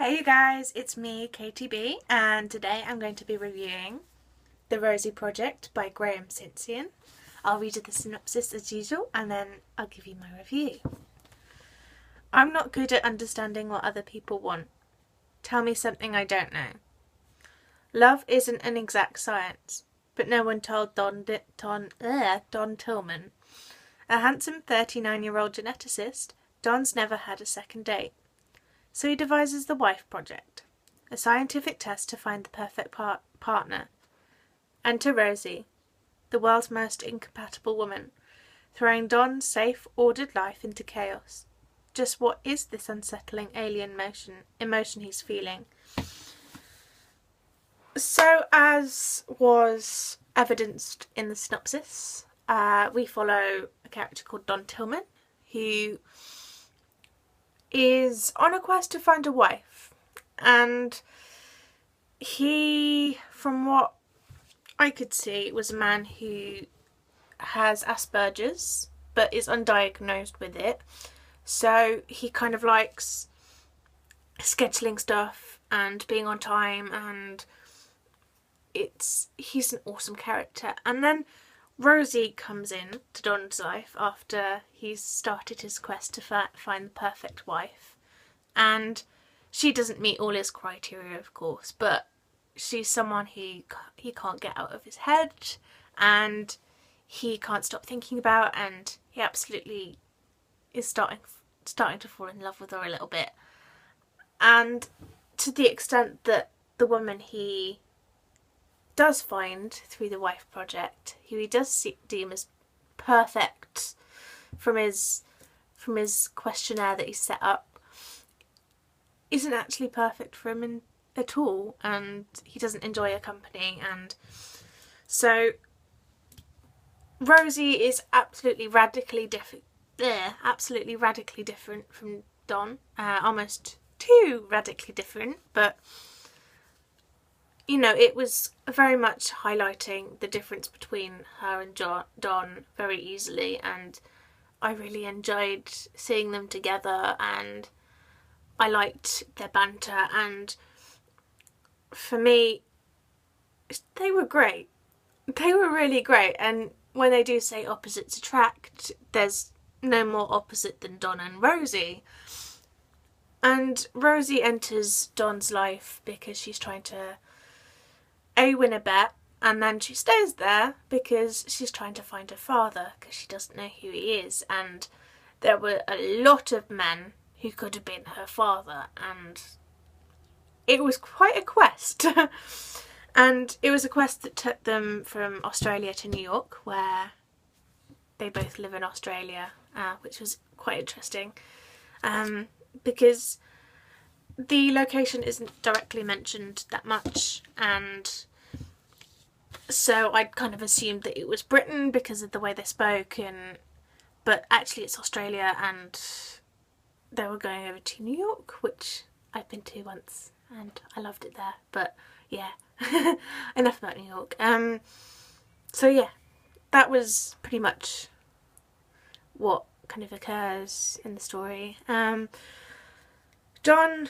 Hey you guys, it's me, KTB, and today I'm going to be reviewing The Rosie Project by Graeme Simsion. I'll read you the synopsis as usual and then I'll give you my review. I'm not good at understanding what other people want. Tell me something I don't know. Love isn't an exact science, but no one told Don Tillman. A handsome 39-year-old geneticist, Don's never had a second date. So he devises the Wife Project, a scientific test to find the perfect partner. Enter Rosie, the world's most incompatible woman, throwing Don's safe, ordered life into chaos. Just what is this unsettling alien emotion he's feeling? So, as was evidenced in the synopsis, we follow a character called Don Tillman, who is on a quest to find a wife, and he, from what I could see, was a man who has Asperger's but is undiagnosed with it, so he kind of likes scheduling stuff and being on time, and he's an awesome character. And then Rosie comes in to Don's life after he's started his quest to find the perfect wife, and she doesn't meet all his criteria, of course, but she's someone he can't get out of his head and he can't stop thinking about, and he absolutely is starting to fall in love with her a little bit, and to the extent that the woman he does find through the Wife Project, who he does deem as perfect from his questionnaire that he set up, isn't actually perfect for him at all, and he doesn't enjoy her company. And so Rosie is absolutely radically different from Don, almost too radically different, but you know, it was very much highlighting the difference between her and Don very easily, and I really enjoyed seeing them together, and I liked their banter, and for me, they were great. They were really great, and when they do say opposites attract, there's no more opposite than Don and Rosie. And Rosie enters Don's life because she's trying to win a bet, and then she stays there because she's trying to find her father because she doesn't know who he is, and there were a lot of men who could have been her father, and it was quite a quest. And it was a quest that took them from Australia to New York, where they both live in Australia, which was quite interesting, because the location isn't directly mentioned that much, and so I'd kind of assumed that it was Britain because of the way they spoke, but actually it's Australia, and they were going over to New York, which I've been to once and I loved it there. But yeah, enough about New York. So yeah, that was pretty much what kind of occurs in the story. Don,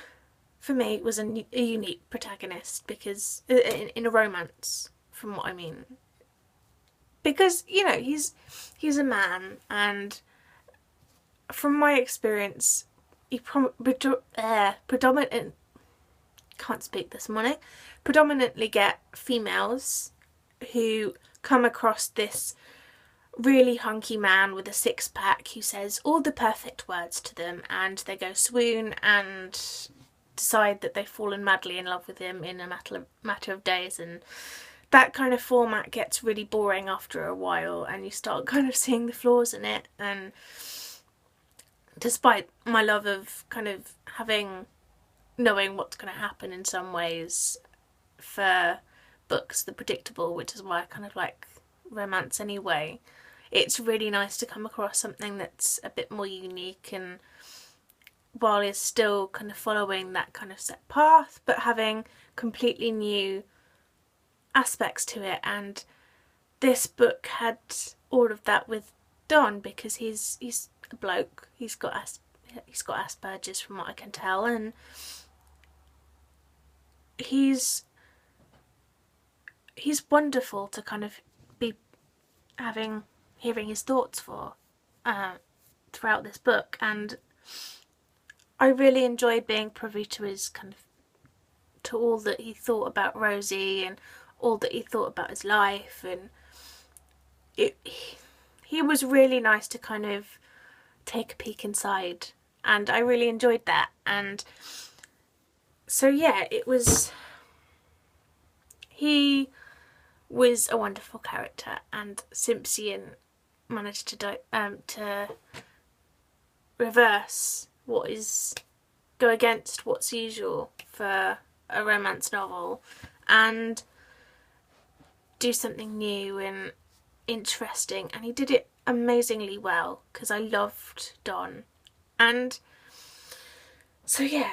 for me, was a unique protagonist because in a romance, from what I mean, because you know he's a man, and from my experience, he predominantly get females who come across this really hunky man with a six-pack who says all the perfect words to them, and they go swoon and decide that they've fallen madly in love with him in a matter of days, and that kind of format gets really boring after a while, and you start kind of seeing the flaws in it. And despite my love of kind of knowing what's going to happen in some ways for books, the predictable, which is why I kind of like romance anyway, it's really nice to come across something that's a bit more unique, and while it's still kind of following that kind of set path, but having completely new aspects to it. And this book had all of that with Don, because he's a bloke, he's got Asperger's from what I can tell, and he's wonderful to kind of be hearing his thoughts for throughout this book, and I really enjoyed being privy to his to all that he thought about Rosie and all that he thought about his life, and he was really nice to kind of take a peek inside, and I really enjoyed that. And so yeah, he was a wonderful character, and Simsion managed to reverse go against what's usual for a romance novel and do something new and interesting, and he did it amazingly well because I loved Don. And so yeah.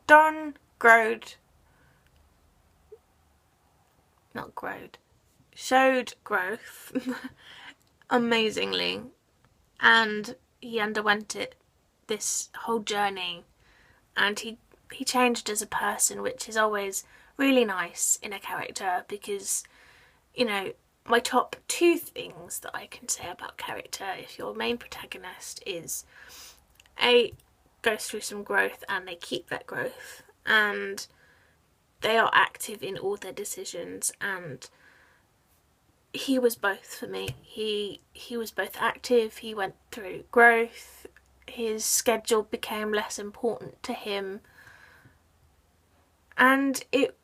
Don showed growth amazingly, and he underwent this whole journey, and he changed as a person, which is always really nice in a character, because, you know, my top 2 things that I can say about character, if your main protagonist is goes through some growth and they keep that growth and they are active in all their decisions, and he was both for me. He was both active, he went through growth, his schedule became less important to him, and it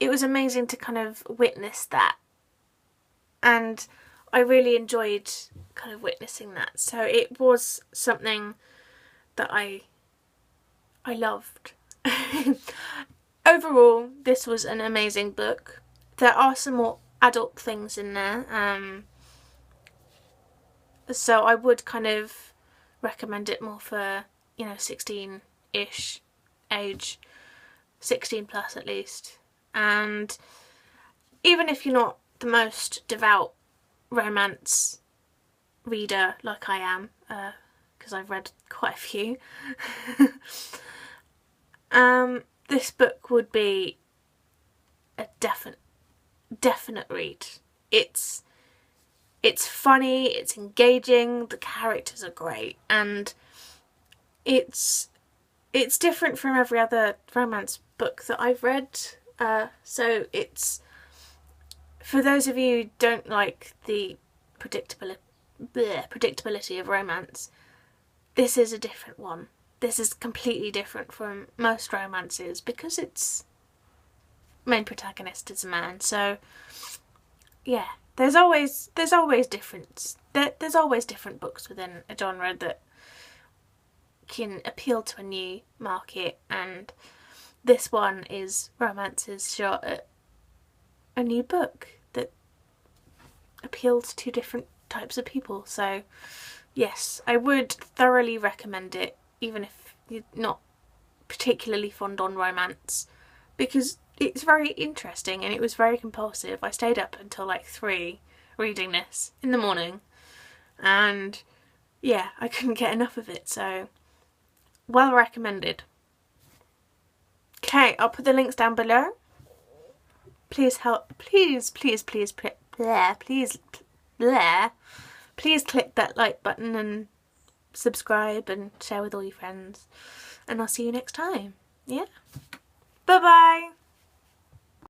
was amazing to kind of witness that, and I really enjoyed kind of witnessing that. So it was something that I loved. Overall, this was an amazing book. There are some more adult things in there, so I would kind of recommend it more for, you know, 16-ish age, 16 plus at least. And even if you're not the most devout romance reader like I am, because I've read quite a few, this book would be a definite read. It's funny, it's engaging, the characters are great, and it's different from every other romance book that I've read. So it's, for those of you who don't like the predictability of romance, this is a different one. This is completely different from most romances because its main protagonist is a man. So yeah, there's always difference. There's always different books within a genre that can appeal to a new market, and this one is romances shot at a new book that appeals to different types of people. So yes, I would thoroughly recommend it, even if you're not particularly fond on romance, because it's very interesting and it was very compulsive. I stayed up until like 3 reading this in the morning, and yeah, I couldn't get enough of it, so well recommended. Okay, I'll put the links down below. Please please click that like button and subscribe and share with all your friends, and I'll see you next time. Yeah, bye bye.